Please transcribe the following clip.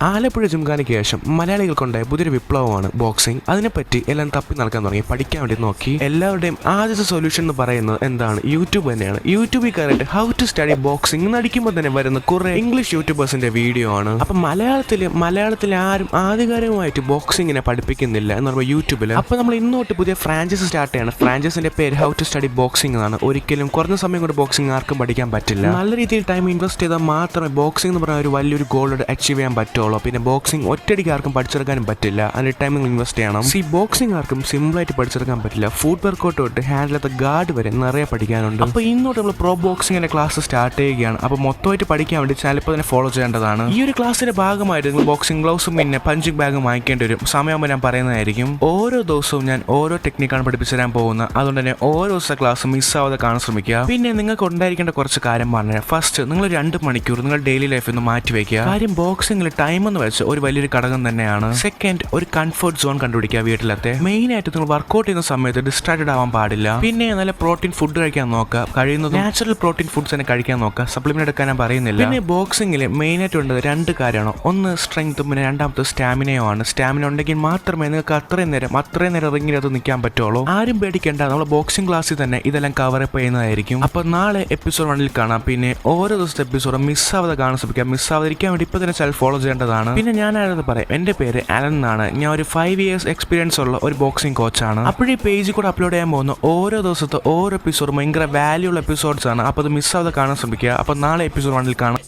ആലപ്പുഴ ജിംഖാനയ്ക്ക് ശേഷം മലയാളികൾക്കുണ്ടായ പുതിയൊരു വിപ്ലവമാണ് ബോക്സിംഗ്. അതിനെപ്പറ്റി എല്ലാം തപ്പി നടക്കാൻ തുടങ്ങി, പഠിക്കാൻ വേണ്ടി നോക്കി. എല്ലാവരുടെയും ആദ്യത്തെ സൊല്യൂഷൻ എന്ന് പറയുന്നത് എന്താണ്? യൂട്യൂബ് തന്നെയാണ്. യൂട്യൂബിൽ കയറിയിട്ട് ഹൗ ടു സ്റ്റഡി ബോക്സിംഗ് നടിക്കുമ്പോൾ തന്നെ വരുന്ന കുറെ ഇംഗ്ലീഷ് യൂട്യൂബേഴ്സിന്റെ വീഡിയോ ആണ്. അപ്പൊ മലയാളത്തിൽ ആരും ആധികാരികമായിട്ട് ബോക്സിങ്ങിനെ പഠിപ്പിക്കുന്നില്ല എന്ന് പറയുമ്പോൾ യൂട്യൂബിൽ. അപ്പൊ നമ്മൾ ഇന്നോട്ട് പുതിയ ഫ്രാഞ്ചൈസ് സ്റ്റാർട്ട് ചെയ്യണം. ഫ്രാഞ്ചൈസിന്റെ പേര് ഹൗ ടു സ്റ്റഡി ബോക്സിംഗ് എന്നാണ്. ഒരിക്കലും കുറഞ്ഞ സമയം കൊണ്ട് ബോക്സിംഗ് ആർക്കും പഠിക്കാൻ പറ്റില്ല. നല്ല രീതിയിൽ ടൈം ഇൻവെസ്റ്റ് ചെയ്താൽ മാത്രമേ ബോക്സിംഗ് എന്ന് പറയുന്ന ഒരു വലിയൊരു ഗോൾ അച്ചീവ് ചെയ്യാൻ പറ്റുള്ളൂ. പിന്നെ ബോക്സിംഗ് ഒറ്റയടിക്ക് ആർക്കും പഠിച്ചെടുക്കാനും പറ്റില്ല. അതിന് ടൈം നിങ്ങൾ ഇൻവെസ്റ്റ് ചെയ്യണം. ബോക്സിംഗ് ആർക്കും സിമ്പിളായിട്ട് പഠിച്ചെടുക്കാൻ പറ്റില്ല. ഫുഡ് വർക്കൗട്ട് തൊട്ട് ഹാൻഡിലത്തെ ഗാർഡ് വരെ നിറയെ പഠിക്കാനുണ്ട്. അപ്പോൾ ഇന്നോട്ട് നമ്മൾ പ്രോ ബോക്സിങ്ങിന്റെ ക്ലാസ് സ്റ്റാർട്ട് ചെയ്യുകയാണ്. അപ്പോൾ മൊത്തമായിട്ട് പഠിക്കാൻ വേണ്ടി ചാനൽ ഇപ്പോൾ തന്നെ ഫോളോ ചെയ്യേണ്ടതാണ്. ഈ ഒരു ക്ലാസ്സിന്റെ ഭാഗമായിട്ട് നിങ്ങൾ ബോക്സിംഗ് ഗ്ലൗസും പിന്നെ പഞ്ചിങ് ബാഗും വാങ്ങിക്കേണ്ടി വരും. സമയമാകുമ്പോൾ ഞാൻ പറയുന്നതായിരിക്കും. ഓരോ ദിവസവും ഞാൻ ഓരോ ടെക്നിക്കാണ് പഠിപ്പിച്ചു തരാൻ പോകുന്നത്. അതുകൊണ്ട് തന്നെ ഓരോ ദിവസത്തെ ക്ലാസ് മിസ്സാവാതെ കാണാൻ ശ്രമിക്കുക. പിന്നെ നിങ്ങൾക്ക് ഉണ്ടായിരിക്കേണ്ട കുറച്ച് കാര്യം പറഞ്ഞാൽ, ഫസ്റ്റ് നിങ്ങൾ 2 മണിക്കൂർ നിങ്ങൾ ഡെയിലി ലൈഫിൽ നിന്ന് മാറ്റി വയ്ക്കുക. കാര്യം ബോക്സിംഗിൽ ടൈം എന്ന് വെച്ച് ഒരു വലിയൊരു ഘടകം തന്നെയാണ്. സെക്കൻഡ്, ഒരു കംഫർട്ട് സോൺ കണ്ടുപിടിക്കുക വീട്ടിലത്തെ. മെയിൻ ആയിട്ട് നിങ്ങൾ വർക്കൗട്ട് ചെയ്യുന്ന സമയത്ത് ഡിസ്ട്രാക്റ്റഡ് ആവാൻ പാടില്ല. പിന്നെ നല്ല പ്രോട്ടീൻ ഫുഡ് കഴിക്കാൻ നോക്കുക. കഴിയുന്നത് നാച്ചുറൽ പ്രോട്ടീൻ ഫുഡ്സ് തന്നെ കഴിക്കാൻ നോക്കുക. സപ്ലിമെന്റ് എടുക്കാൻ ഞാൻ പറയുന്നില്ല. പിന്നെ ബോക്സിംഗിൽ മെയിൻ ആയിട്ട് ഉള്ളത് 2 കാര്യമാണ്. ഒന്ന് സ്ട്രെങ്ത്തും പിന്നെ രണ്ടാമത്തെ സ്റ്റാമിനയുമാണ്. സ്റ്റാമിന ഉണ്ടെങ്കിൽ മാത്രമേ നിങ്ങൾക്ക് അത്രയും നേരം റിങ്ങിനകത്ത് നിൽക്കാൻ പറ്റുള്ളൂ. ആരും പേടിക്കേണ്ട, നമ്മൾ ബോക്സിംഗ് ക്ലാസ്സിൽ തന്നെ ഇതെല്ലാം കവർ അപ്പ് ചെയ്യുന്നതായിരിക്കും. അപ്പൊ നാളെ എപ്പിസോഡ് 1 കാണാം. പിന്നെ ഓരോ ദിവസത്തെ എപ്പിസോഡ് മിസ്സാവാതെ കാണാൻ ശ്രമിക്കാം. മിസ്സാവാതിരിക്കാൻ വേണ്ടി ഇപ്പൊ തന്നെ ഫോളോ ചെയ്യേണ്ടതാണ്. പിന്നെ ഞാൻ ആരെന്ന് പറയാം, എന്റെ പേര് അലൻ എന്നാണ്. ഞാൻ ഒരു 5 years എക്സ്പീരിയൻസ് ഉള്ള ഒരു ബോക്സിംഗ് കോച്ചാണ്. അപ്പോഴേ പേജിൽ കൂടെ അപ്ലോഡ് ചെയ്യാൻ പോകുന്ന ഓരോ ദിവസത്തെ ഓരോ എപ്പിസോഡും ഭയങ്കര വാല്യൂള്ള എപ്പിസോഡ്സ് ആണ്. അപ്പോൾ അത് മിസ്സാവാതെ കാണാൻ ശ്രമിക്കുക. അപ്പോൾ നാളെ എപ്പിസോഡ് 1 കാണാം.